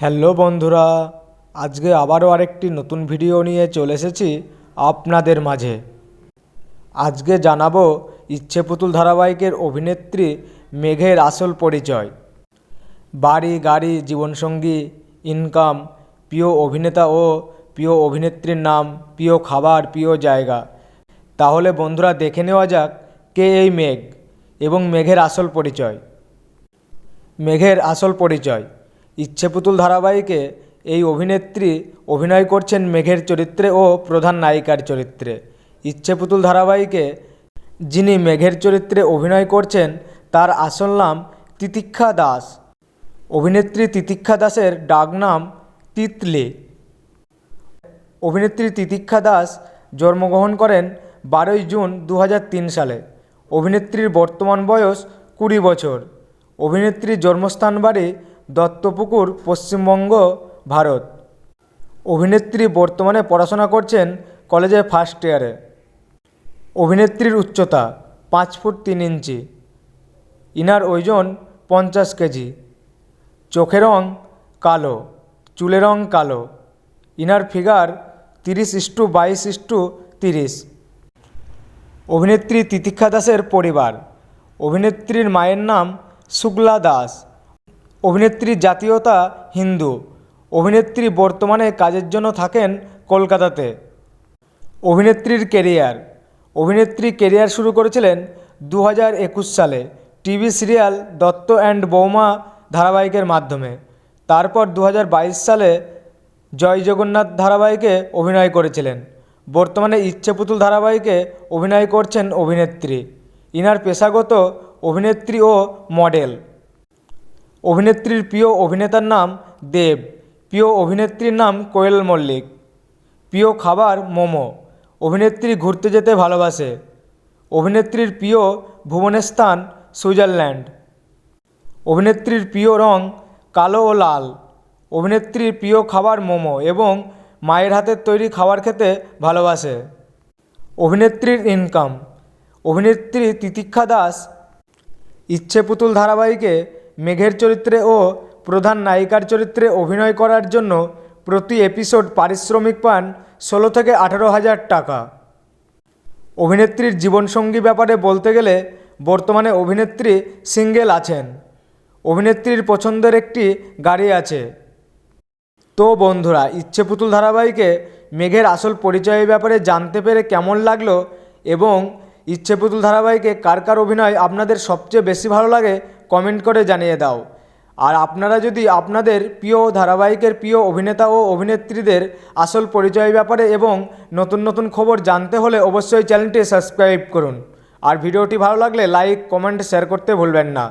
Hello বন্ধুরা, আজকে আবারও আরেকটি নতুন ভিডিও নিয়ে চলে এসেছি আপনাদের মাঝে। আজকে জানাবো ইচ্ছে পুতুল ধারাবাহিকের অভিনেত্রী মেঘের আসল পরিচয়, বাড়ি, গাড়ি, জীবনসঙ্গী, ইনকাম, প্রিয় অভিনেতা ও প্রিয় অভিনেত্রীর নাম, প্রিয় খাবার, প্রিয় জায়গা। তাহলে বন্ধুরা দেখে নেওয়া যাক কে এই মেঘ এবং মেঘের আসল পরিচয়। মেঘের আসল পরিচয়। ইচ্ছে পুতুল ধারাবাহিকে এই অভিনেত্রী অভিনয় করছেন মেঘের চরিত্রে ও প্রধান নায়িকার চরিত্রে। ইচ্ছে পুতুল ধারাবাহিকে যিনি মেঘের চরিত্রে অভিনয় করছেন তার আসল নাম তিতিক্ষা দাস। অভিনেত্রী তিতিক্ষা দাসের ডাকনাম তিতলি। অভিনেত্রী তিতিক্ষা দাস জন্মগ্রহণ করেন 12 জুন 2003 সালে। অভিনেত্রীর বর্তমান বয়স 20 বছর। অভিনেত্রীর জন্মস্থান বাড়ি দত্তপুকুর, পশ্চিমবঙ্গ, ভারত। অভিনেত্রী বর্তমানে পড়াশোনা করছেন কলেজে ফার্স্ট ইয়ারে। অভিনেত্রীর উচ্চতা 5 ফুট 3 ইঞ্চি। ইনার ওজন 50 কেজি। চোখের রং কালো, চুলের রং কালো। Inner figure 30:22:30। অভিনেত্রী তিতিক্ষা দাসের পরিবার। অভিনেত্রীর মায়ের নাম শুক্লা দাস। অভিনেত্রীর জাতীয়তা হিন্দু। অভিনেত্রী বর্তমানে কাজের জন্য থাকেন কলকাতাতে। অভিনেত্রীর কেরিয়ার। অভিনেত্রী কেরিয়ার শুরু করেছিলেন 2021 সালে টিভি সিরিয়াল দত্ত অ্যান্ড বৌমা ধারাবাহিকের মাধ্যমে। তারপর 2022 সালে জয় জগন্নাথ ধারাবাহিকে অভিনয় করেছিলেন। বর্তমানে ইচ্ছে পুতুল ধারাবাহিকে অভিনয় করছেন অভিনেত্রী। ইনার পেশাগত অভিনেত্রী ও মডেল। অভিনেত্রীর প্রিয় অভিনেতার নাম দেব। প্রিয় অভিনেত্রীর নাম কোয়েল মল্লিক। প্রিয় খাবার মোমো। অভিনেত্রী ঘুরতে যেতে ভালোবাসে। অভিনেত্রীর প্রিয় ভ্রমণের স্থান সুইজারল্যান্ড। অভিনেত্রীর প্রিয় রং কালো ও লাল। অভিনেত্রীর প্রিয় খাবার মোমো এবং মায়ের হাতের তৈরি খাবার খেতে ভালোবাসে। অভিনেত্রীর ইনকাম। অভিনেত্রী তিতিক্ষা দাস ইচ্ছে পুতুল ধারাবাহিকে মেঘের চরিত্রে ও প্রধান নায়িকার চরিত্রে অভিনয় করার জন্য প্রতি এপিসোড পারিশ্রমিক পান 16 থেকে 18,000 টাকা। অভিনেত্রীর জীবনসঙ্গী ব্যাপারে বলতে গেলে বর্তমানে অভিনেত্রী সিঙ্গেল আছেন। অভিনেত্রীর পছন্দের একটি গাড়ি আছে। তো বন্ধুরা, ইচ্ছে পুতুল ধারাবাহিকে মেঘের আসল পরিচয়ের ব্যাপারে জানতে পেরে কেমন লাগলো এবং ইচ্ছে পুতুল ধারাবাহিকে কার কার অভিনয় আপনাদের সবচেয়ে বেশি ভালো লাগে কমেন্ট করে জানিয়ে দাও। আর আপনারা যদি আপনাদের প্রিয় ধারাবাহিকের প্রিয় অভিনেতা ও অভিনেত্রীদের আসল পরিচয়ের ব্যাপারে এবং নতুন নতুন খবর জানতে হলে অবশ্যই চ্যানেলটি সাবস্ক্রাইব করুন। আর ভিডিওটি ভালো লাগলে লাইক, কমেন্ট, শেয়ার করতে ভুলবেন না।